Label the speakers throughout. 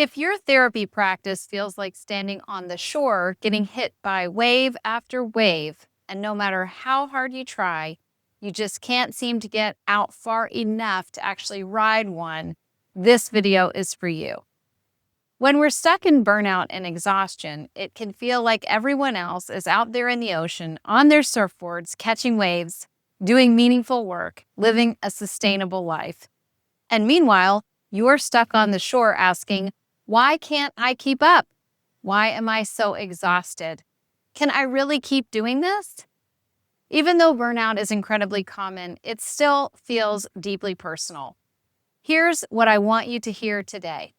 Speaker 1: If your therapy practice feels like standing on the shore, getting hit by wave after wave, and no matter how hard you try, you just can't seem to get out far enough to actually ride one, this video is for you. When we're stuck in burnout and exhaustion, it can feel like everyone else is out there in the ocean on their surfboards, catching waves, doing meaningful work, living a sustainable life. And meanwhile, you're stuck on the shore asking, why can't I keep up? Why am I so exhausted? Can I really keep doing this? Even though burnout is incredibly common, it still feels deeply personal. Here's what I want you to hear today.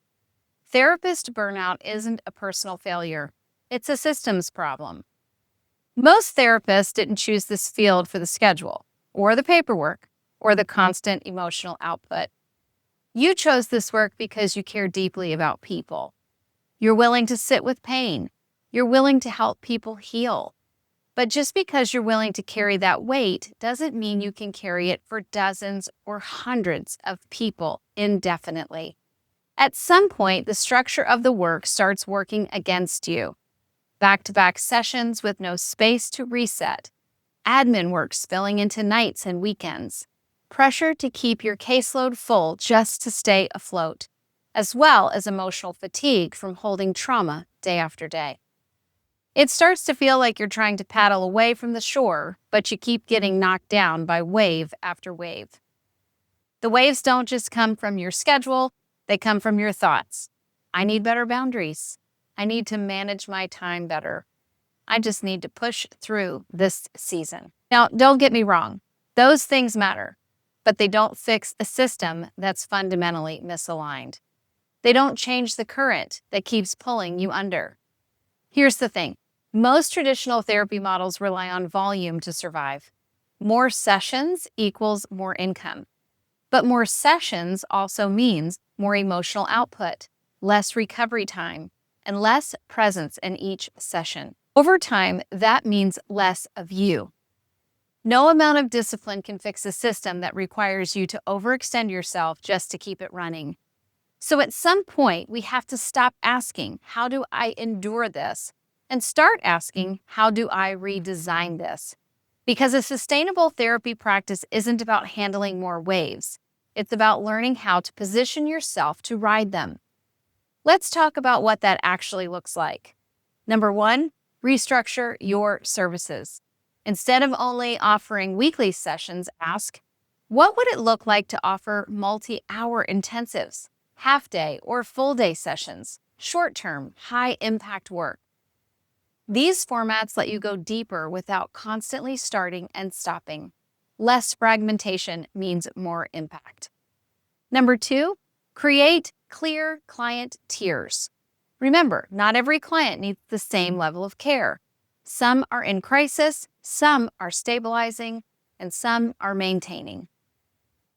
Speaker 1: Therapist burnout isn't a personal failure. It's a systems problem. Most therapists didn't choose this field for the schedule, or the paperwork, or the constant emotional output. You chose this work because you care deeply about people. You're willing to sit with pain. You're willing to help people heal. But just because you're willing to carry that weight doesn't mean you can carry it for dozens or hundreds of people indefinitely. At some point, the structure of the work starts working against you. Back-to-back sessions with no space to reset. Admin work spilling into nights and weekends. Pressure to keep your caseload full just to stay afloat, as well as emotional fatigue from holding trauma day after day. It starts to feel like you're trying to paddle away from the shore, but you keep getting knocked down by wave after wave. The waves don't just come from your schedule, they come from your thoughts. I need better boundaries. I need to manage my time better. I just need to push through this season. Now, don't get me wrong. Those things matter, but they don't fix a system that's fundamentally misaligned. They don't change the current that keeps pulling you under. Here's the thing. Most traditional therapy models rely on volume to survive. More sessions equals more income. But more sessions also means more emotional output, less recovery time, and less presence in each session. Over time, that means less of you. No amount of discipline can fix a system that requires you to overextend yourself just to keep it running. So at some point, we have to stop asking, how do I endure this? And start asking, how do I redesign this? Because a sustainable therapy practice isn't about handling more waves. It's about learning how to position yourself to ride them. Let's talk about what that actually looks like. Number one, restructure your services. Instead of only offering weekly sessions, ask, what would it look like to offer multi-hour intensives, half-day or full-day sessions, short-term, high-impact work? These formats let you go deeper without constantly starting and stopping. Less fragmentation means more impact. Number two, create clear client tiers. Remember, not every client needs the same level of care. Some are in crisis, some are stabilizing, and some are maintaining.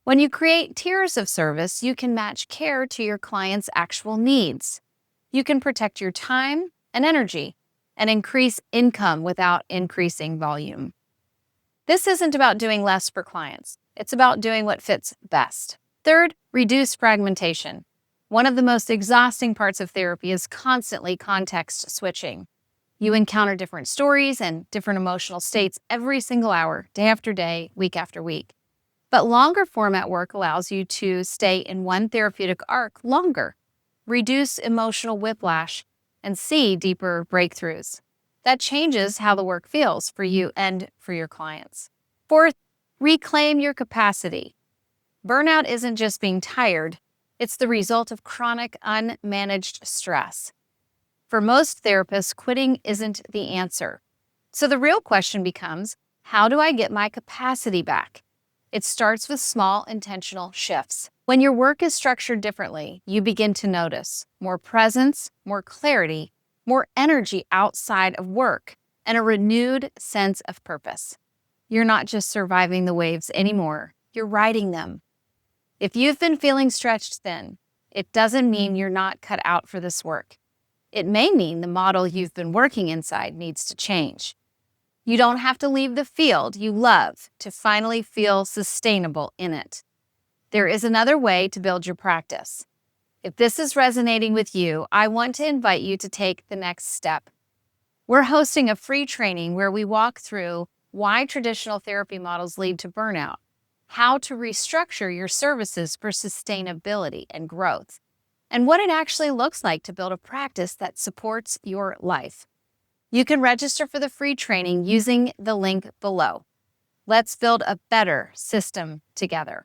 Speaker 1: When you create tiers of service, you can match care to your client's actual needs. You can protect your time and energy and increase income without increasing volume. This isn't about doing less for clients. It's about doing what fits best. Third, reduce fragmentation. One of the most exhausting parts of therapy is constantly context switching. You encounter different stories and different emotional states every single hour, day after day, week after week. But longer format work allows you to stay in one therapeutic arc longer, reduce emotional whiplash, and see deeper breakthroughs. That changes how the work feels for you and for your clients. Fourth, reclaim your capacity. Burnout isn't just being tired, it's the result of chronic, unmanaged stress. For most therapists, quitting isn't the answer. So the real question becomes, how do I get my capacity back? It starts with small, intentional shifts. When your work is structured differently, you begin to notice more presence, more clarity, more energy outside of work, and a renewed sense of purpose. You're not just surviving the waves anymore, you're riding them. If you've been feeling stretched thin, it doesn't mean you're not cut out for this work. It may mean the model you've been working inside needs to change. You don't have to leave the field you love to finally feel sustainable in it. There is another way to build your practice. If this is resonating with you, I want to invite you to take the next step. We're hosting a free training where we walk through why traditional therapy models lead to burnout, how to restructure your services for sustainability and growth, and what it actually looks like to build a practice that supports your life. You can register for the free training using the link below. Let's build a better system together.